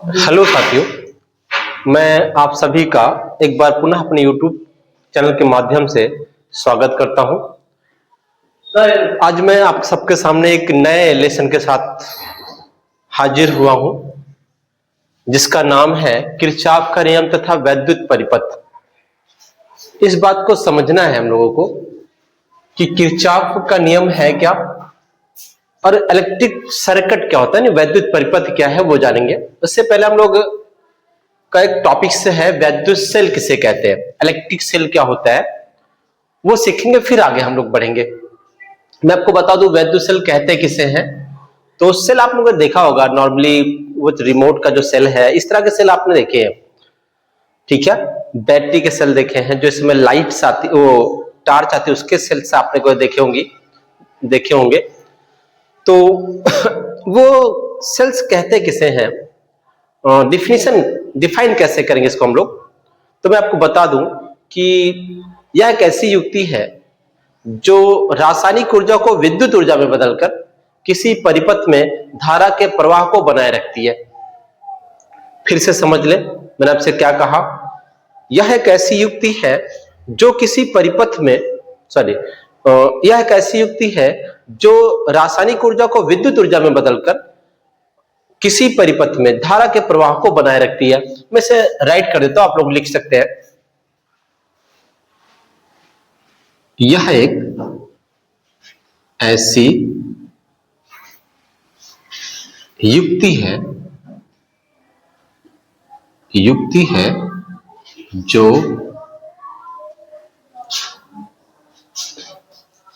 Hello साथियों, मैं आप सभी का एक बार पुनः अपने YouTube चैनल के माध्यम से स्वागत करता हूं। आज मैं आप सबके सामने एक नए लेसन के साथ हाजिर हुआ हूं, जिसका नाम है किरचॉफ का नियम तथा वैद्युत परिपथ। इस बात को समझना है हम लोगों को कि किरचॉफ का नियम है क्या और इलेक्ट्रिक सर्किट क्या होता है, वैद्युत परिपथ क्या है वो जानेंगे। उससे पहले हम लोग का एक टॉपिक से है वैद्युत सेल किसे कहते हैं, इलेक्ट्रिक सेल क्या होता है वो सीखेंगे, फिर आगे हम लोग बढ़ेंगे। मैं आपको बता दूं वैद्युत सेल कहते किसे हैं। तो सेल आप लोगों ने देखा होगा, नॉर्मली वो रिमोट का जो सेल है, इस तरह के सेल आपने देखे हैं, ठीक है। बैटरी के सेल देखे हैं, जो इसमें लाइट्स आती, वो टार्च आती है, उसके सेल्स आपने को देखे होंगे। तो वो सेल्स कहते किसे हैं, डिफाइन कैसे करेंगे इसको हम लोग। तो मैं आपको बता दूं कि यह एक ऐसी युक्ति है जो रासायनिक ऊर्जा को विद्युत ऊर्जा में बदलकर किसी परिपथ में धारा के प्रवाह को बनाए रखती है। फिर से समझ ले, मैंने आपसे क्या कहा। यह एक ऐसी युक्ति है जो किसी परिपथ में सॉरी यह एक ऐसी युक्ति है जो रासायनिक ऊर्जा को विद्युत ऊर्जा में बदलकर किसी परिपथ में धारा के प्रवाह को बनाए रखती है। मैं इसे राइट कर देता हूं, आप लोग लिख सकते हैं। यह एक ऐसी युक्ति है जो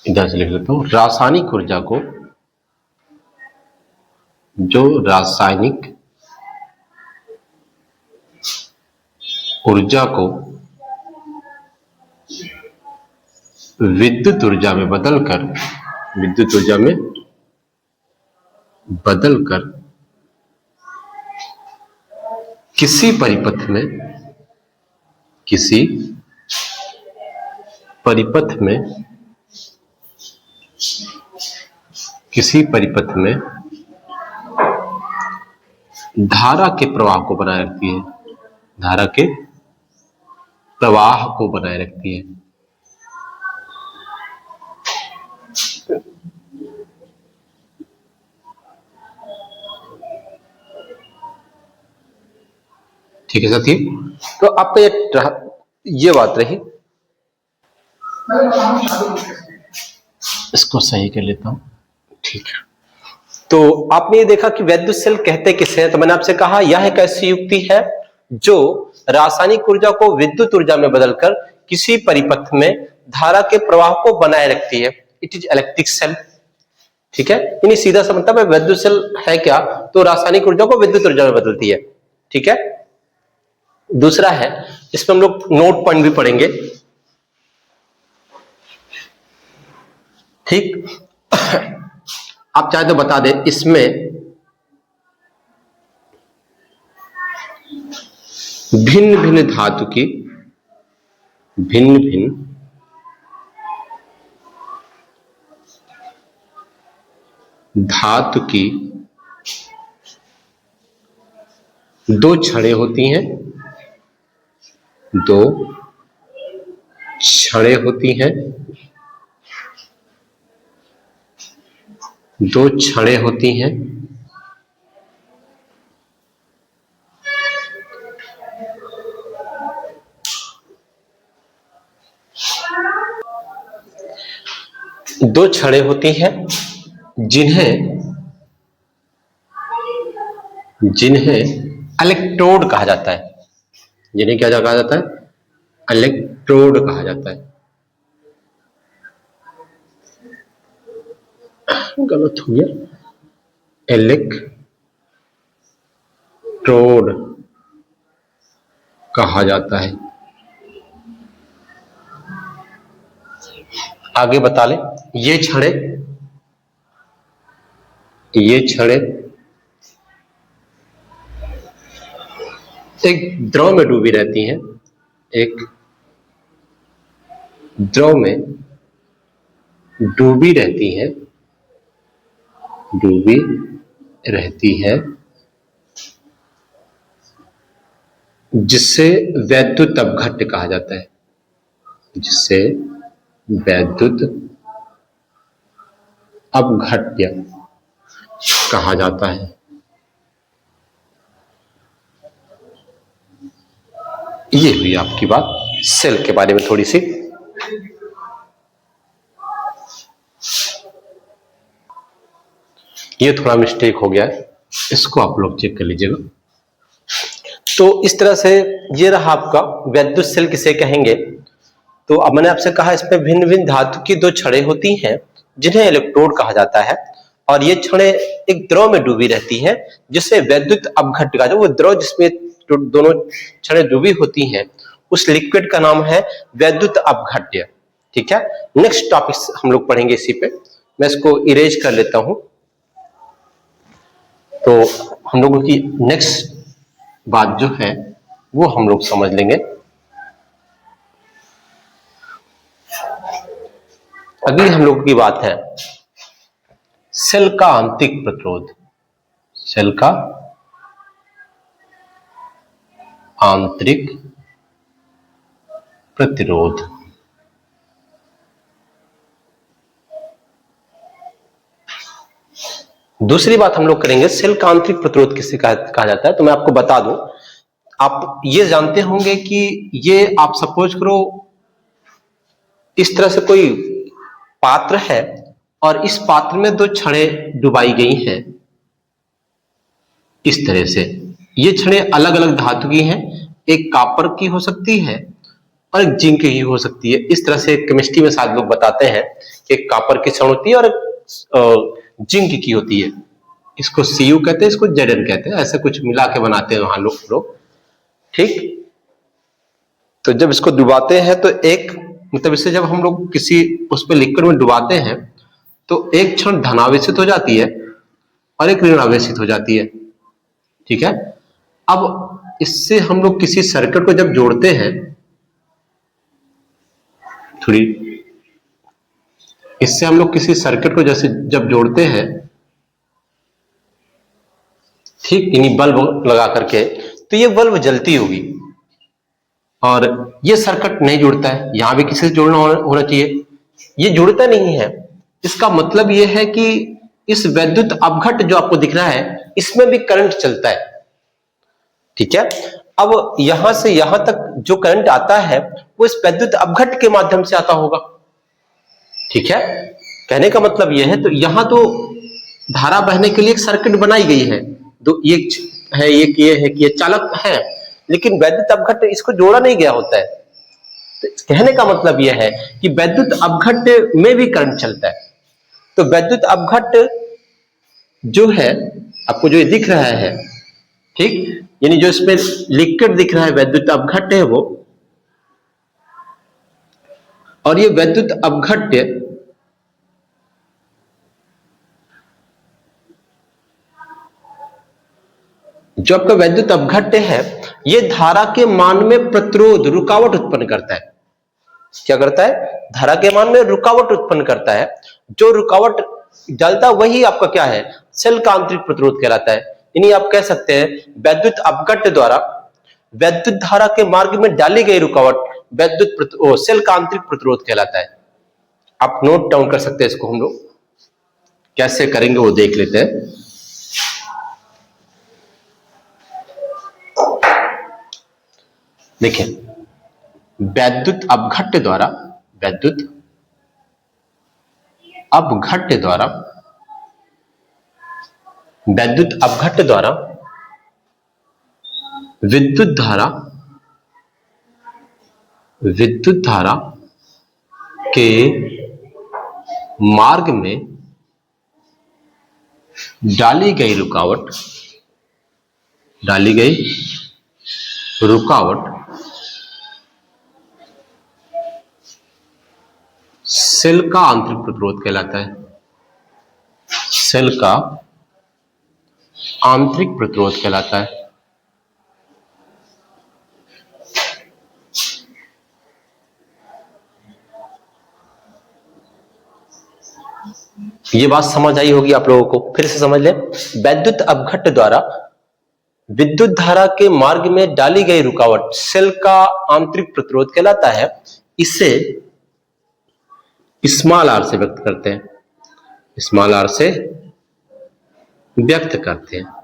इधर से लिख लेता हूं, रासायनिक ऊर्जा को विद्युत ऊर्जा में बदलकर किसी परिपथ में धारा के प्रवाह को बनाए रखती है। ठीक है साथी, तो आपका ये बात रही। इसको सही कर लेता हूं, ठीक है। तो आपने ये देखा कि वैद्युत सेल कहते किसे हैं। तो मैंने आपसे कहा यह एक ऐसी युक्ति है जो रासायनिक ऊर्जा को विद्युत ऊर्जा में बदलकर किसी परिपथ में धारा के प्रवाह को बनाए रखती है। इट इज इलेक्ट्रिक सेल, ठीक है। यानी सीधा सा मतलब है वैद्युत सेल है क्या, तो रासायनिक ऊर्जा को विद्युत ऊर्जा में बदलती है, ठीक है। दूसरा है, इसमें हम लोग नोट पॉइंट भी पढ़ेंगे, ठीक। आप चाहे तो बता दें, इसमें भिन्न भिन्न धातु की दो छड़ें होती हैं, दो छड़ें होती हैं। दो छड़ें होती हैं जिन्हें इलेक्ट्रोड कहा जाता है। जिन्हें क्या कहा जाता है? इलेक्ट्रोड कहा जाता है। गलत हो गया, इलेक्ट्रोड कहा जाता है। आगे बता ले, ये छड़े एक द्रव में डूबी रहती हैं, डूबी रहती है जिससे वैद्युत अपघट्य कहा जाता है, जिससे वैद्युत अपघट्य कहा जाता है। ये हुई आपकी बात सेल के बारे में थोड़ी सी। ये थोड़ा मिस्टेक हो गया है, इसको आप लोग चेक कर लीजिएगा। तो इस तरह से ये रहा आपका वैद्युत सेल किसे कहेंगे। तो अब मैंने आपसे कहा इसमें भिन्न भिन्न धातु की दो छड़ें होती हैं जिन्हें इलेक्ट्रोड कहा जाता है, और ये छड़ें एक द्रव में डूबी रहती हैं जिससे वैद्युत अपघट्य का, जो वो द्रव जिसमें दोनों छड़ें डूबी होती हैं, उस लिक्विड का नाम है वैद्युत अपघट्य। ठीक है, नेक्स्ट टॉपिक हम लोग पढ़ेंगे इसी पे। मैं इसको इरेज कर लेता हूं। तो हम लोगों की नेक्स्ट बात जो है वो हम लोग समझ लेंगे। अगली हम लोगों की बात है सेल का आंतरिक प्रतिरोध। सेल का आंतरिक प्रतिरोध। दूसरी बात हम लोग करेंगे सेल का आंतरिक प्रतिरोध किसे कहा जाता है। तो मैं आपको बता दूं, आप ये जानते होंगे कि ये आप सपोज करो इस तरह से कोई पात्र है और इस पात्र में दो छड़ें डुबाई गई हैं। इस तरह से ये छड़ें अलग अलग धातु की हैं, एक कॉपर की हो सकती है और एक जिंक की हो सकती है। इस तरह से केमिस्ट्री में शायद लोग बताते हैं कि एक कॉपर की छड़ होती है और जिंक की होती है। इसको Cu कहते हैं, इसको Zn कहते हैं, ऐसे कुछ मिला के बनाते हैं वहां लोग। ठीक, तो जब इसको डुबाते हैं तो एक मतलब इससे जब हम लोग किसी उस पर लिक्विड में डुबाते हैं तो एक क्षण धनावेशित हो जाती है और एक ऋणावेशित हो जाती है। ठीक है, अब इससे हम लोग किसी सर्किट को जब जोड़ते हैं, थोड़ी इससे हम लोग किसी सर्किट को जैसे जब जोड़ते हैं, ठीक, यानी बल्ब लगा करके, तो ये बल्ब जलती होगी और ये सर्किट नहीं जुड़ता है। यहां भी किसी से जोड़ना होना चाहिए, ये जुड़ता नहीं है। इसका मतलब ये है कि इस वैद्युत अपघट्य जो आपको दिख रहा है इसमें भी करंट चलता है। ठीक है, अब यहां से यहां तक जो करंट आता है वो इस वैद्युत अपघट्य के माध्यम से आता होगा। ठीक है, कहने का मतलब यह है, तो यहां तो धारा बहने के लिए एक सर्किट बनाई गई है, दो एक है, एक ये है कि ये चालक है, लेकिन वैद्युत अपघट्य इसको जोड़ा नहीं गया होता है। तो कहने का मतलब यह है कि वैद्युत अपघट्य में भी करंट चलता है। तो वैद्युत अपघट्य जो है आपको जो दिख रहा है, ठीक, यानी जो इसमें लिक्विड दिख रहा है वैद्युत अपघट्य है वो, और ये वैद्युत अपघट्य जो आपका वैद्युत अपघट्य है ये धारा के मान में प्रतिरोध, रुकावट उत्पन्न करता है। क्या करता है? धारा के मान में रुकावट उत्पन्न करता है। जो रुकावट डालता वही आपका क्या है? सेल का आंतरिक प्रतिरोध कहलाता है। यानी आप कह सकते हैं वैद्युत अपघट्य द्वारा वैद्युत धारा के मार्ग में डाली गई रुकावट सेल का आंतरिक प्रतिरोध कहलाता है। आप नोट डाउन कर सकते हैं इसको, हम लोग कैसे करेंगे वो देख लेते हैं। देखिए, वैद्युत अपघट्य द्वारा विद्युत अपघट्य द्वारा विद्युत धारा के मार्ग में डाली गई रुकावट सेल का आंतरिक प्रतिरोध कहलाता है। सेल का आंतरिक प्रतिरोध कहलाता है। ये बात समझ आई होगी आप लोगों को, फिर से समझ लें। वैद्युत अपघट्य द्वारा विद्युत धारा के मार्ग में डाली गई रुकावट सेल का आंतरिक प्रतिरोध कहलाता है। इसे स्मॉल आर से व्यक्त करते हैं, स्मॉल आर से व्यक्त करते हैं।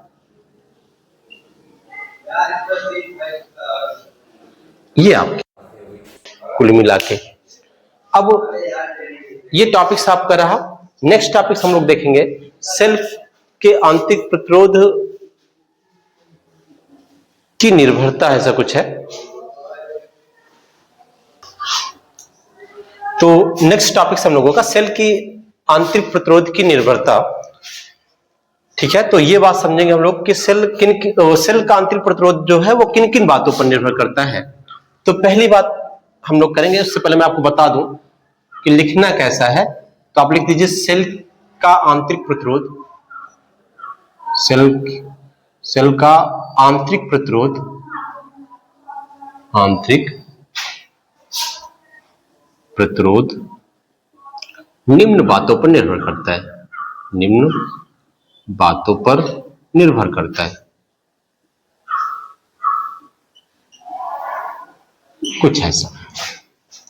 ये आपके कुल मिला के अब ये टॉपिक्स आपका रहा। नेक्स्ट टॉपिक हम लोग देखेंगे सेल के आंतरिक प्रतिरोध की निर्भरता, ऐसा कुछ है। तो नेक्स्ट टॉपिक हम लोगों का सेल की आंतरिक प्रतिरोध की निर्भरता, ठीक है। तो ये बात समझेंगे हम लोग कि सेल का आंतरिक प्रतिरोध जो है वो किन किन बातों पर निर्भर करता है। तो पहली बात हम लोग करेंगे, उससे पहले मैं आपको बता दूं कि लिखना कैसा है। तो आप लिख दीजिए सेल का आंतरिक प्रतिरोध, सेल का आंतरिक प्रतिरोध, आंतरिक प्रतिरोध निम्न बातों पर निर्भर करता है, निम्न बातों पर निर्भर करता है। कुछ ऐसा।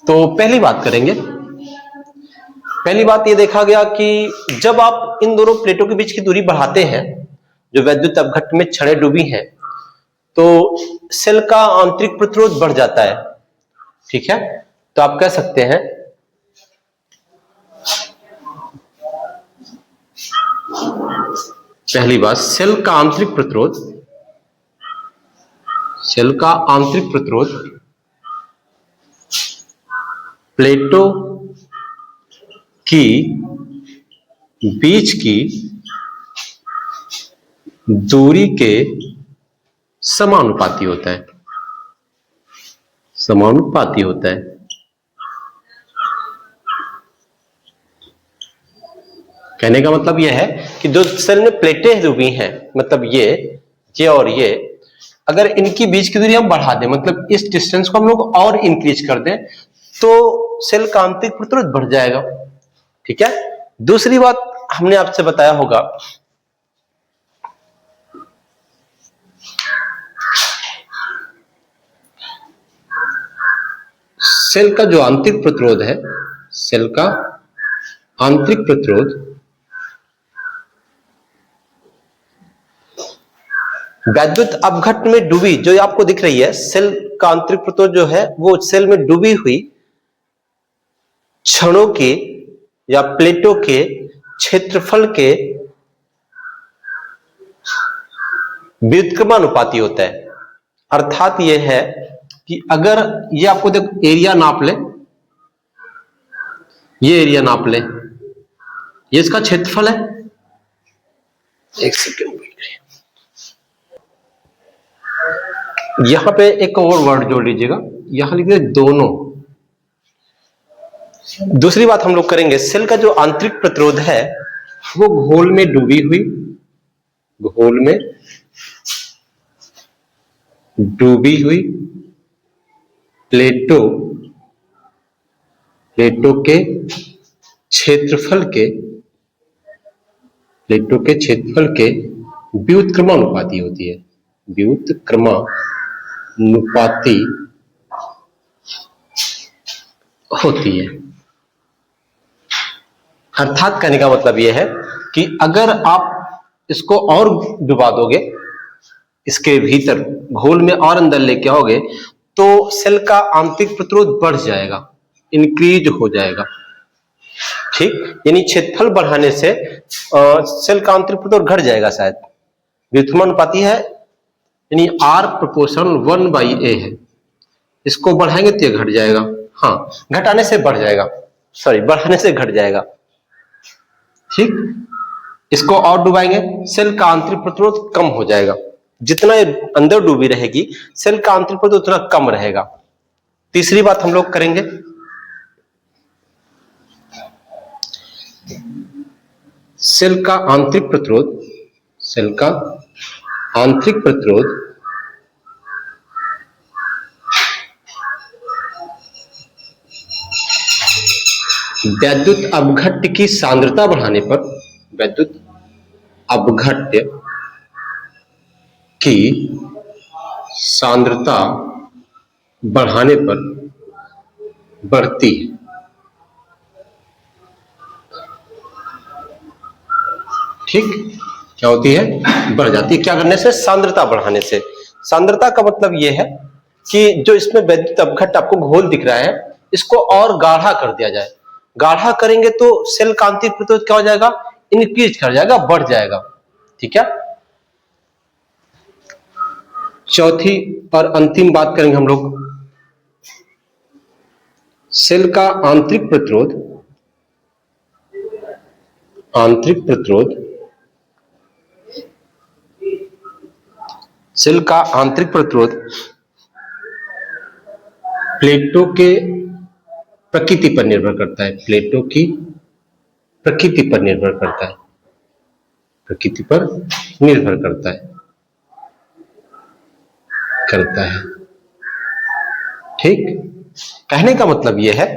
तो पहली बात करेंगे, पहली बात ये देखा गया कि जब आप इन दोनों प्लेटों के बीच की दूरी बढ़ाते हैं, जो वैद्युत अपघट्ट में छड़ें डूबी हैं, तो सेल का आंतरिक प्रतिरोध बढ़ जाता है, ठीक है। तो आप कह सकते हैं पहली बात, सेल का आंतरिक प्रतिरोध, सेल का आंतरिक प्रतिरोध प्लेटों की बीच की दूरी के समानुपाती होता है, समानुपाती होता है। कहने का मतलब यह है कि जो सेल में प्लेटें डूबी हैं, मतलब ये और ये, अगर इनकी बीच की दूरी हम बढ़ा दें, मतलब इस डिस्टेंस को हम लोग और इंक्रीज कर दें, तो सेल का आंतरिक प्रतिरोध बढ़ जाएगा, ठीक है। दूसरी बात हमने आपसे बताया होगा सेल का जो आंतरिक प्रतिरोध है, सेल का आंतरिक प्रतिरोध वैद्युत अपघट्ट में डूबी, जो आपको दिख रही है सेल का आंतरिक प्रतिरोध जो है वो सेल में डूबी हुई क्षणों के या प्लेटों के क्षेत्रफल के व्युत्क्रमानुपाती होता है। अर्थात यह है कि अगर ये आपको देख एरिया नाप ले, ये एरिया नाप ले, ये इसका क्षेत्रफल है। एक सेकेंड, यहां पे एक और वर्ड जोड़ लीजिएगा, यहां लिखिए दोनों। दूसरी बात हम लोग करेंगे, सेल का जो आंतरिक प्रतिरोध है वो घोल में डूबी हुई, घोल में डूबी हुई प्लेटों के क्षेत्रफल के, प्लेटों के क्षेत्रफल के व्युत्क्रमानुपाती होती है, व्युत्क्रमानुपाती होती है। अर्थात कहने का मतलब यह है कि अगर आप इसको और डुबा दोगे, इसके भीतर घोल में और अंदर लेके आओगे, तो सेल का आंतरिक प्रतिरोध बढ़ जाएगा, इंक्रीज हो जाएगा, ठीक। यानी क्षेत्रफल बढ़ाने से सेल का आंतरिक प्रतिरोध घट जाएगा शायद। व्युत्क्रमानुपाती है, यानी R प्रोपोर्शनल 1/A है, इसको बढ़ाएंगे तो ये घट जाएगा, हाँ घटाने से बढ़ जाएगा, सॉरी बढ़ाने से घट जाएगा, ठीक। इसको और डुबाएंगे, सेल का आंतरिक प्रतिरोध कम हो जाएगा। जितना अंदर डूबी रहेगी सेल का आंतरिक प्रतिरोध उतना कम रहेगा। तीसरी बात हम लोग करेंगे, सेल का आंतरिक प्रतिरोध, सेल का आंतरिक प्रतिरोध वैद्युत अपघट्ट की सांद्रता बढ़ाने पर, वैद्युत अपघट्ट की सांद्रता बढ़ाने पर बढ़ती है। ठीक, क्या होती है? बढ़ जाती है। क्या करने से? सांद्रता बढ़ाने से। सांद्रता का मतलब यह है कि जो इसमें वैद्युत अपघट्ट आपको घोल दिख रहा है, इसको और गाढ़ा कर दिया जाए। गाढ़ा करेंगे तो सेल का आंतरिक प्रतिरोध क्या हो जाएगा? इंक्रीज कर जाएगा, बढ़ जाएगा। ठीक है। चौथी और अंतिम बात करेंगे हम लोग, सेल का आंतरिक प्रतिरोध, सेल का आंतरिक प्रतिरोध प्लेटों के प्रकृति पर निर्भर करता है। प्लेटों की प्रकृति पर निर्भर करता है, प्रकृति पर निर्भर करता है। ठीक, कहने का मतलब यह है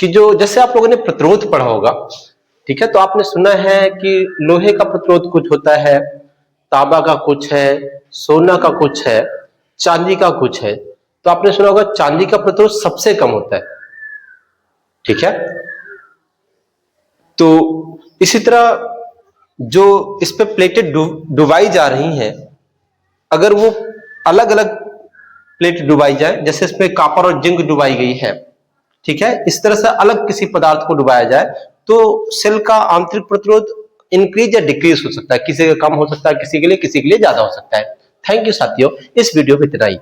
कि जो जैसे आप लोगों ने प्रतिरोध पढ़ा होगा, ठीक है, तो आपने सुना है कि लोहे का प्रतिरोध कुछ होता है, तांबा का कुछ है, सोना का कुछ है, चांदी का कुछ है। तो आपने सुना होगा चांदी का प्रतिरोध सबसे कम होता है। ठीक है। तो इसी तरह जो इस पे प्लेटें डुबाई जा रही हैं, अगर वो अलग अलग प्लेट डुबाई जाए, जैसे इसमें कॉपर और जिंक डुबाई गई है, ठीक है, इस तरह से अलग किसी पदार्थ को डुबाया जाए तो सेल का आंतरिक प्रतिरोध इंक्रीज या डिक्रीज हो सकता है। किसी का कम हो सकता है, किसी के लिए ज्यादा हो सकता है। थैंक यू साथियों, इस वीडियो में इतना ही।